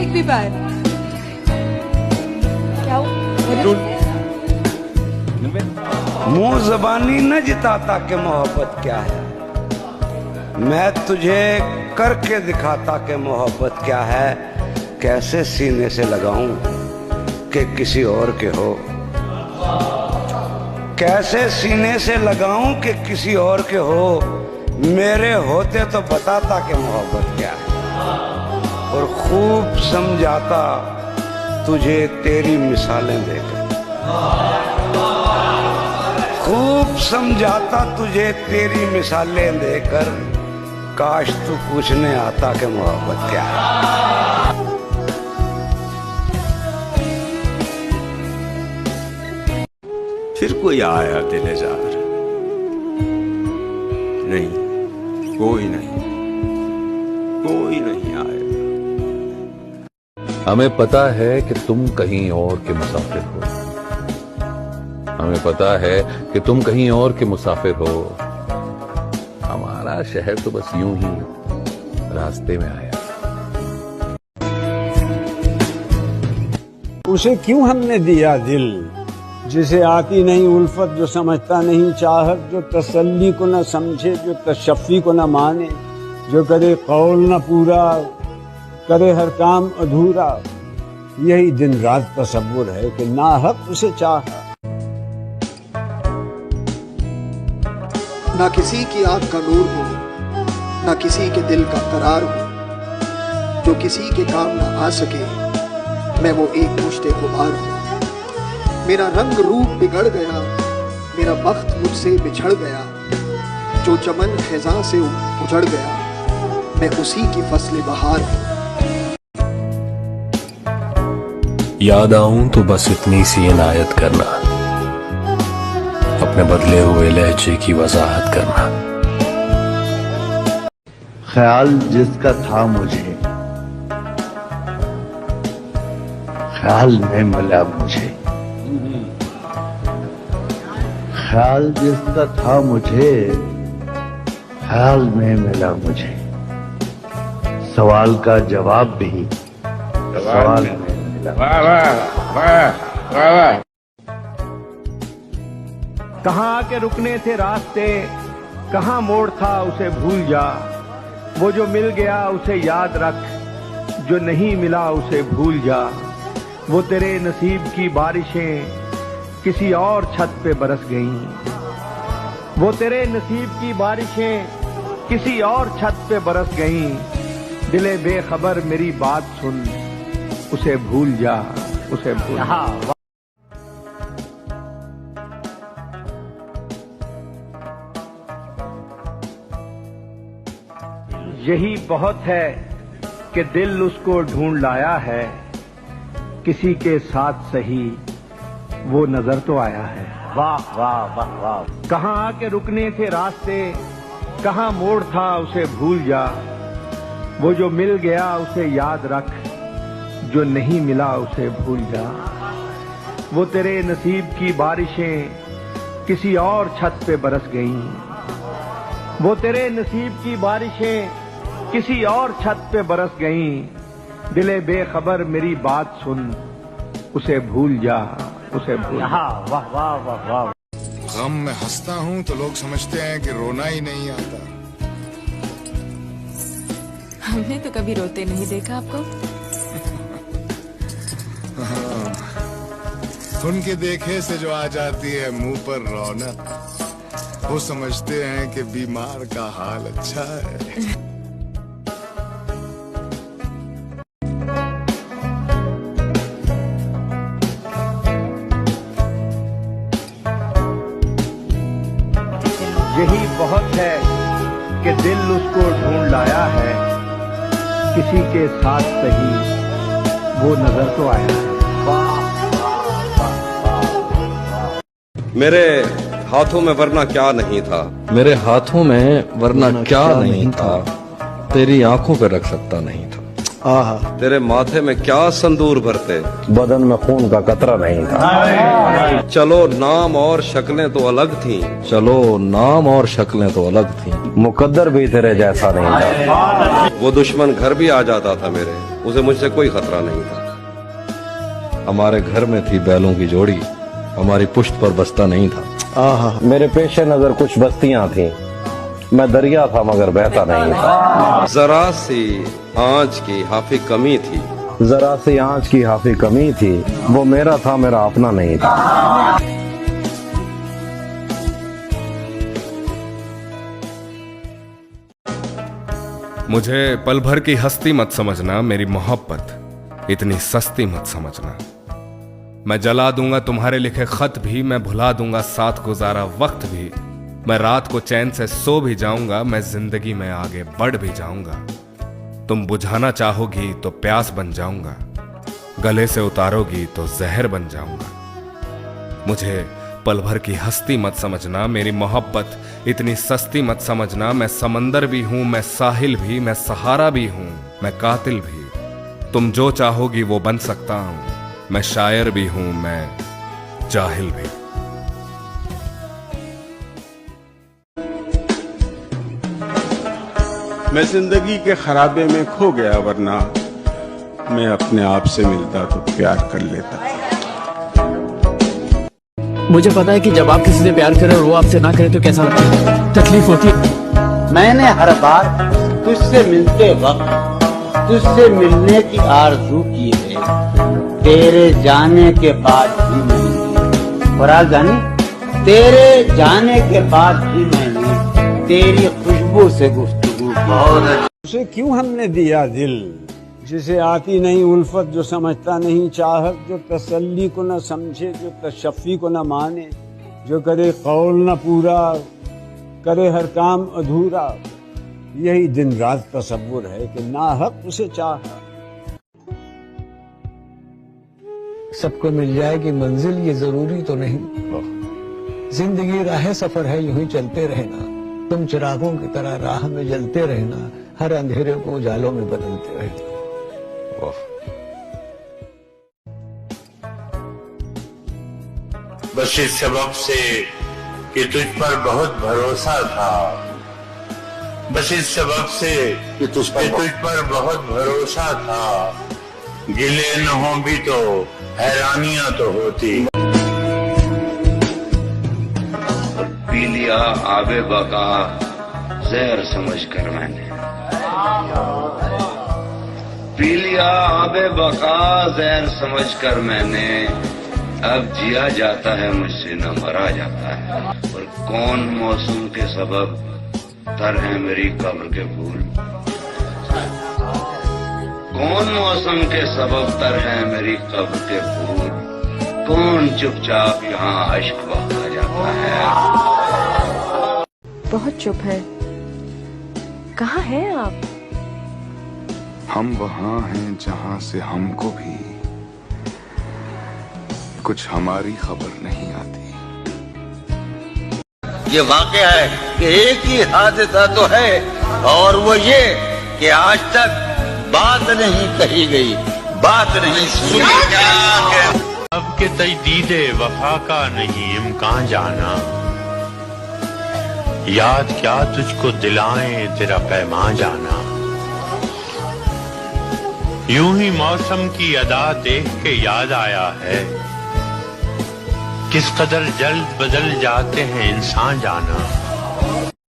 एक भी बार। क्या मुंह जबानी न जिताता कि मोहब्बत क्या है, मैं तुझे करके दिखाता कि मोहब्बत क्या है। कैसे सीने से लगाऊं कि किसी और के हो, कैसे सीने से लगाऊं कि किसी और के हो। मेरे होते तो बताता कि मोहब्बत क्या है, और खूब समझाता तुझे तेरी मिसालें देकर, खूब समझाता तुझे तेरी मिसालें देकर। काश तू पूछने आता कि मोहब्बत क्या है। फिर कोई आया दिलेजार, नहीं कोई नहीं, कोई नहीं आएगा। हमें पता है कि तुम कहीं और के मुसाफिर हो, हमें पता है कि तुम कहीं और के मुसाफिर हो। हमारा शहर तो बस यूं ही रास्ते में आया। उसे क्यों हमने दिया दिल, जिसे आती नहीं उल्फत, जो समझता नहीं चाहत, जो तसल्ली को न समझे, जो तशफ़ी को न माने, जो करे कौल न पूरा, करे हर काम अधूरा। यही दिन रात तसव्वुर है कि नाहक उसे चाहा। ना किसी की आंख का नूर हो, ना किसी के दिल का करार हो, जो किसी के काम ना आ सके, मैं वो एक मुश्ते गुबार हूँ। मेरा रंग रूप बिगड़ गया, मेरा बख्त मुझसे बिछड़ गया, जो चमन खिज़ां से उजड़ गया, मैं उसी की फसल बहार हूँ। याद आऊं तो बस इतनी सी इनायत करना, अपने बदले हुए लहजे की वजाहत करना। ख्याल जिसका था मुझे, ख्याल में मिला मुझे, ख्याल जिसका था मुझे, ख्याल में मिला मुझे। सवाल का जवाब भी सवाल में मिला। वाह वाह वाह वाह वाह। कहाँ के रुकने थे रास्ते, कहाँ मोड़ था उसे भूल जा। वो जो मिल गया उसे याद रख, जो नहीं मिला उसे भूल जा। वो तेरे नसीब की बारिशें किसी और छत पे बरस गईं, वो तेरे नसीब की बारिशें किसी और छत पे बरस गईं। दिले बेखबर मेरी बात सुन, उसे भूल जा, उसे भूल जा। यही बहुत है कि दिल उसको ढूंढ लाया है, किसी के साथ सही वो नजर तो आया है। वाह वाह वाह वाह। कहाँ आके रुकने थे रास्ते, कहाँ मोड़ था उसे भूल जा। वो जो मिल गया उसे याद रख, जो नहीं मिला उसे भूल जा। वो तेरे नसीब की बारिशें किसी और छत पे बरस गईं, वो तेरे नसीब की बारिशें किसी और छत पे बरस गईं। दिले बेखबर मेरी बात सुन, उसे भूल जा, उसे भूल जा। वाह वाह वाह वाह। गम में हंसता हूँ तो लोग समझते हैं कि रोना ही नहीं आता। हमने तो कभी रोते नहीं देखा आपको। उनके देखे से जो आ जाती है मुंह पर रौनक, वो समझते हैं कि बीमार का हाल अच्छा है। यही बहुत है कि दिल उसको ढूंढ लाया है, किसी के साथ सही वो नजर तो आया है। मेरे हाथों में वरना क्या नहीं था, मेरे हाथों में वरना क्या नहीं था, तेरी आंखों पे रख सकता नहीं था। तेरे माथे में क्या संदूर भरते, बदन में खून का कतरा नहीं था। चलो नाम और शक्लें तो अलग थीं, चलो नाम और शक्लें तो अलग थी, मुकद्दर भी तेरे जैसा नहीं था। वो दुश्मन घर भी आ जाता था मेरे, उसे मुझसे कोई खतरा नहीं था। हमारे घर में थी बैलों की जोड़ी, हमारी पुश्त पर बस्ता नहीं था। मेरे पेशे नजर कुछ बस्तियां थीं, मैं दरिया था मगर बहता नहीं था। जरा सी आंच की हाफी कमी थी, जरा सी आंच की हाफी कमी थी, वो मेरा था मेरा अपना नहीं था। मुझे पल भर की हस्ती मत समझना, मेरी मोहब्बत इतनी सस्ती मत समझना। मैं जला दूंगा तुम्हारे लिखे खत भी, मैं भुला दूंगा साथ गुजारा वक्त भी। मैं रात को चैन से सो भी जाऊंगा, मैं जिंदगी में आगे बढ़ भी जाऊंगा। तुम बुझाना चाहोगी तो प्यास बन जाऊंगा, गले से उतारोगी तो जहर बन जाऊंगा। मुझे पल भर की हस्ती मत समझना, मेरी मोहब्बत इतनी सस्ती मत समझना। मैं समंदर भी हूं, मैं साहिल भी, मैं सहारा भी हूं, मैं कातिल भी। तुम जो चाहोगी वो बन सकता हूं, मैं शायर भी हूं, मैं जाहिल भी। मैं जिंदगी के खराबे में खो गया, वरना मैं अपने आप से मिलता तो प्यार कर लेता। मुझे पता है कि जब आप किसी से प्यार करें और वो आपसे ना करे तो कैसा लगता है, तकलीफ होती है। मैंने हर बार तुझसे मिलते वक्त तुझसे मिलने की आरज़ू की है, तेरे जाने के बाद भी मैंने, और आज जानी, तेरे जाने के बाद भी मैंने तेरी खुशबू से गुफ्तगू। उसे क्यों हमने दिया दिल, जिसे आती नहीं उल्फत, जो समझता नहीं चाहत, जो तसल्ली को न समझे, जो तशफ़ी को न माने, जो करे कौल न पूरा, करे हर काम अधूरा। यही दिन रात तसव्वुर है कि नाहक उसे चाहा। सबको मिल जाएगी मंजिल ये जरूरी तो नहीं, जिंदगी राह सफर है, यूं ही चलते रहना। तुम चिरागों की तरह राह में जलते रहना, हर अंधेरे को उजालों में बदलते रहना। बस इस सबब से कि तुझ पर बहुत भरोसा था, बस इस सबब से कि तुझ पर बहुत भरोसा था, गिले न हो भी तो हैरानियां तो होती। पी लिया आबे बका जहर समझकर मैंने, पी लिया आबे बका जहर समझकर मैंने। अब जिया जाता है मुझसे न मरा जाता है, और कौन मौसम के सबब तर है मेरी कब्र के फूल, कौन मौसम के सबब तर है मेरी कब्र के फूल। कौन चुपचाप यहाँ अश्क बहा जाता है। बहुत चुप है, कहाँ हैं आप? हम वहां हैं जहां से हमको भी कुछ हमारी खबर नहीं आती। ये वाक़या है कि एक ही हादसा तो है, और वो ये कि आज तक बात नहीं कही गई, बात नहीं सुनी। अब के तजदीदे वफा का नहीं इम्कान जाना, याद क्या तुझको दिलाएं तेरा पैमान जाना। यूं ही मौसम की अदा देख के याद आया है, किस कदर जल्द बदल जाते हैं इंसान जाना।